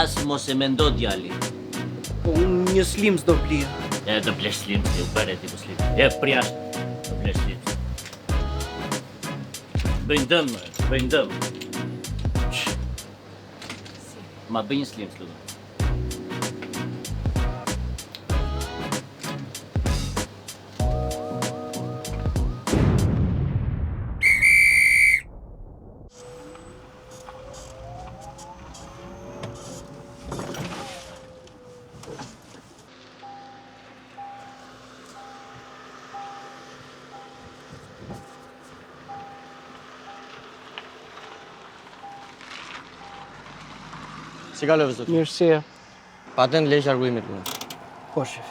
As mos e mendo djali. Po unë një slim s'do blija. Do blesh slim, ti u bëre ti po slim. Për jashtë, do blesh slim. Bëjnë dëm. Ma bëj një slim, s'lutë. Si kalove, zot? Mirësia. Patent leq arguimit më. Po, shef.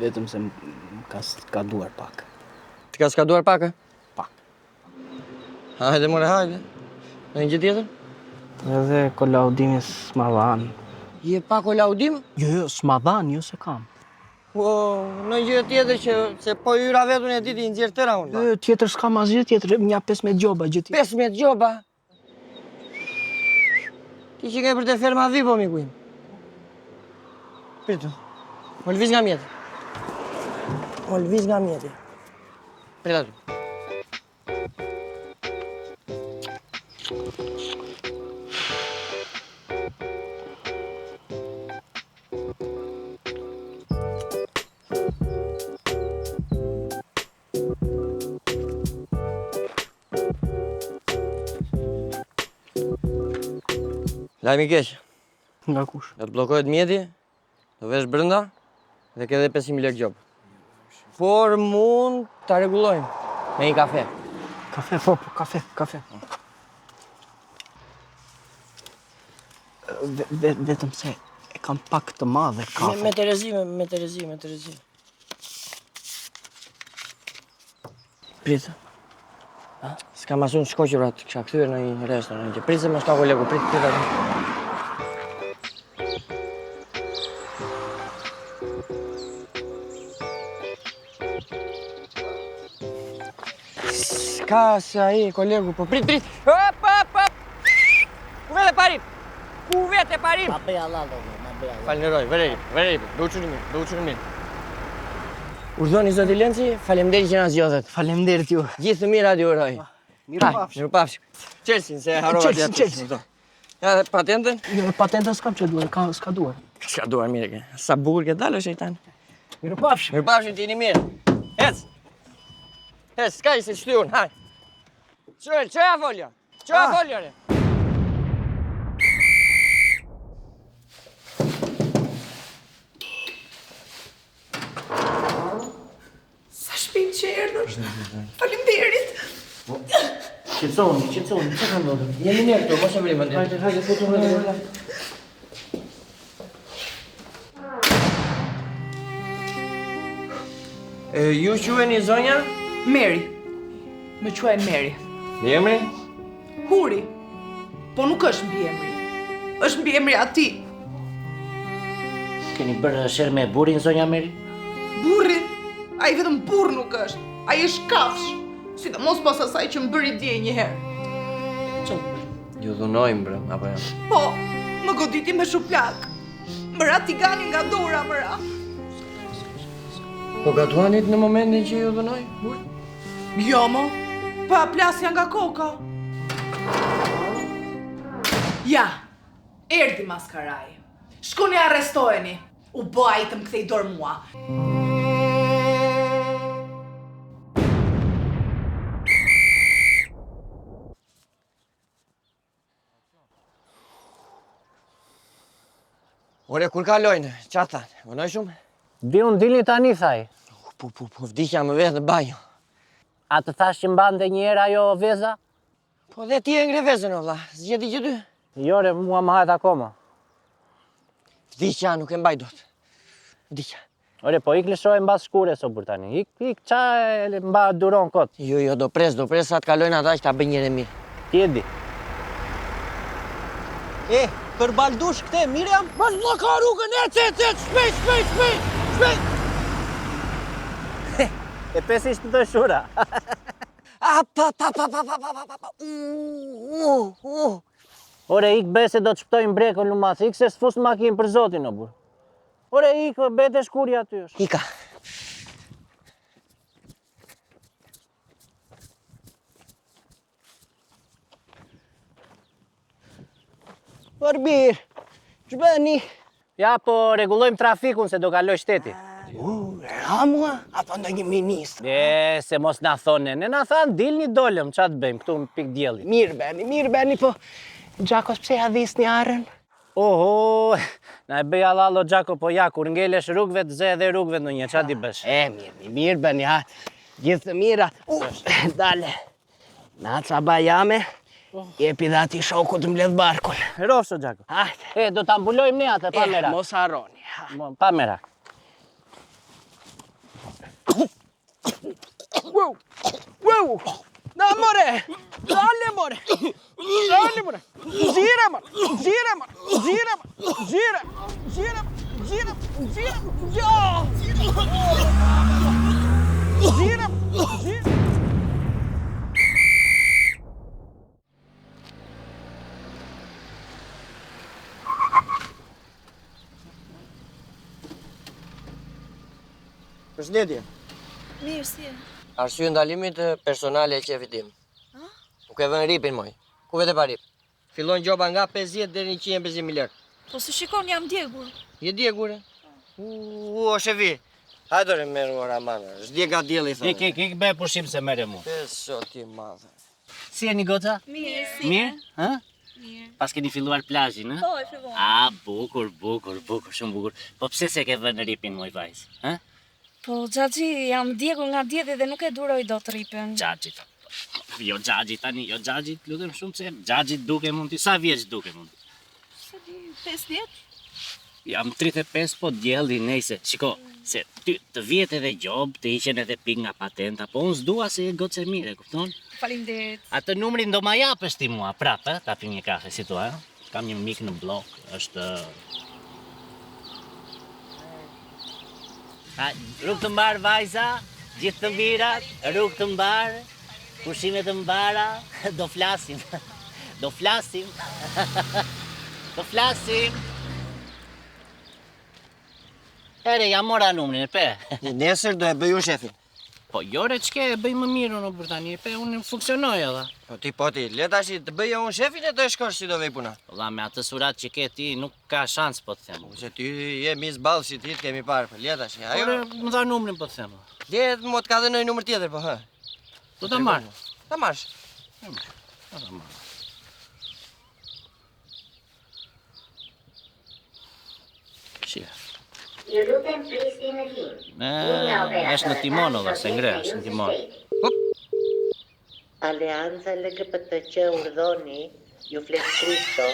Vetëm se ka skaduar pak. Ti ka skaduar pak, e? Pak. Hajde, more, hajde. Në një gjë tjetër? Edhe kolaudimi s'madhan. Je pa kolaudim? Jo, s'madhan, jo se kam. Po, në gjë tjetër që se po yra vetun e diti nxjerr tëra unë. Tjetër s'kam asgjë tjetër, nja 15 gjoba gjë tjetër. 15 gjoba? Ti që ke për të ferma vipo, miku im. Pritu. Mo lëviz nga mjeti. Prit aty. Lajmi keq. Nga kush? Do të bllokohet mjeti, do vesh brenda dhe ke edhe 500.000 lekë gjobë. Por mund ta rregullojmë me një kafe. Kafe, po, kafe. Vetëm se e kam pak të madhe kafe. Me Terezi. Pritë. S'kam asun shkoqërat, kisha kthyer në një restoran. Pritë se më shka kolegu, prit aty. S'ka se ai kolegu, po prit. Hop. Ku vete parim? Ma bëj Allah, ma bëj Allah. Falenderoj, vërejip, bëu mirë. Urdhoni zoti Lenci, faleminderit që na zgjodhet. Faleminderit ju. Gjithë të mirë aty uroj. Mirupafshim. Chelsea, se harrova ti atë. Chelsea. Ja, dhe patentën? Jo, patentën s'kam që duhet, s'ka duar. S'ka duar mirë ke. Sa bukur ke dalë shejtan. Mirupafshim. Mirupafshim, ti jeni mirë. Ec, s'ka i se shtyun, haj. Çoja folja, re. Sa shpejt që erdhësh. Faleminderit. Qetësoni, çka ka ndodhur? Jeni mirë këtu, mos e vëri mendin. Hajde, futu në Ju quheni zonja? Mary. Më quajnë Mary. Mi emri? Huri. Po nuk është mbi emri. Është mbi emri ati. Keni bërë sherr me burrin, zonja Meri? Burri. Ai vetëm burr nuk është. Ai është kafsh. Sidomos pas asaj që më bëri dje një herë. Ju dhunojmë brëm, apo jo? Po, më goditi me shuplak. Më ra tigani nga dora, më ra. Po gatuanit në momentin që ju dhunoj? Jo, mo. Pa plasja nga koka. Ja, erdi maskaraj. Shkoni arrestojeni. U bëj të më kthej dorë mua. Ore, kur kalojnë? Qa thanë? Vënoj shumë? Di unë dilni tani, thaj. Po, vdikja më vetë në banjo. A të thash që mbante një herë ajo veza? Po dhe ti e ngre vezën, o vlla, zgjeti që ty? Jore, mua më hajt akoma. Vdikja nuk e mbaj dot. Vdikja. Ore, po ik lëshoj mbas shkure so për tani. Ik qa e mba duron kot. Jo, do pres sa të kalojnë ata që ta bëjnë njëre mirë. Ti e di. Për baldush këte, Miriam? Mas bloka rrugën, shpejt! E pesi ishtë të shura. Ore, ik be se do të shptojnë brekën lumas, ik se s'fus makinë për zotin, o burr. Ore, ik, bete shkurja aty është. Ika. Barbir, ç'bëni? Ja, po rregullojmë trafikun se do kaloj shteti. Ramua apo ndonjë ministër? Se mos na thonë, ne na thanë dilni dolëm, ç'a të bëjmë këtu në pikë dielli. Mirë beni, po Gjakos pse ja dhisni arën? Oho, na e bëj allallo Gjako, po ja, kur ngelesh rrugëve të ze edhe rrugëve ndonjë, ç'a di bësh? Mirë beni, ha. Gjithë të mira. Dale. Naca bajame, jepi dhe ati shokut mbledh barkun. Rofsho Gjako. Hajde. Do ta mbulojmë ne atë, pa merak. Mos harroni. Pa merak. Wow! Na more! Dale more! Gira, man! Përshëndetje. Mirë, si e? Arsye ndalimit personale e qefit tim. Nuk e vën ripin moj. Ku vete pa rip? Fillon gjoba nga 50 deri në 150.000 lekë. Po si shikon jam djegur. Je djegure? O shefi. Hajdore merru Ramana. S'djega dielli thonë. Ik be pushim se merre mu. Peso ti madhe. Si e një goca? Mirë, si e? Mirë? Hë? Mirë. Pas keni filluar plazhin, hë? Po, e fillon. Bukur, shumë bukur. Po pse se ke vënë ripin moj vajz? Hë? Po, Xhaxhi, jam djegur nga djeti dhe nuk e duroj dot ripën. Xhaxhi. Jo Xhaxhi tani, jo Xhaxhi, lutem shumë se Xhaxhi duke mund ti. Sa vjeç duke mund ti? Se di, 50? Jam 35, po djelli nejse. Shiko, se ty të vjet edhe gjob, të hiqen edhe pik nga patenta, po unë s'dua se e gocë e mire, kupton? Faleminderit. Atë numrin do ma japësh ti mua prapë, ta pim një kafe si tua, kam një mik në blok, është... Rrugë të mbarë vajza, gjithë të mirat, rrugë të mbarë, pushime të mbara, do flasim. Do flasim. Do flasim. Ere, ja mora numrin, e pe. Nesër do e bëj unë shefin. Po, jore, qke e bëj më mirë në bërtani, e pe, unë funksionoj edhe. Po ti, le tash të bëja unë shefin e të shkosh si do vej puna. Valla, me atë surat që ke ti, nuk ka shans, po të them. Se ti je mis ballë si ti kemi parë, le tash. Ore, më dha numrin, po të them. Le mo të ka dhe nëjë numër tjetër, po hë. Do ta marrë. Ta marrësh. Ta marrë. Shia. Ju lutem prisni në linjë. Është në timon, ola, se ngre, është në timon. Aleanza LGBTQ urdhoni, ju flet Kristo,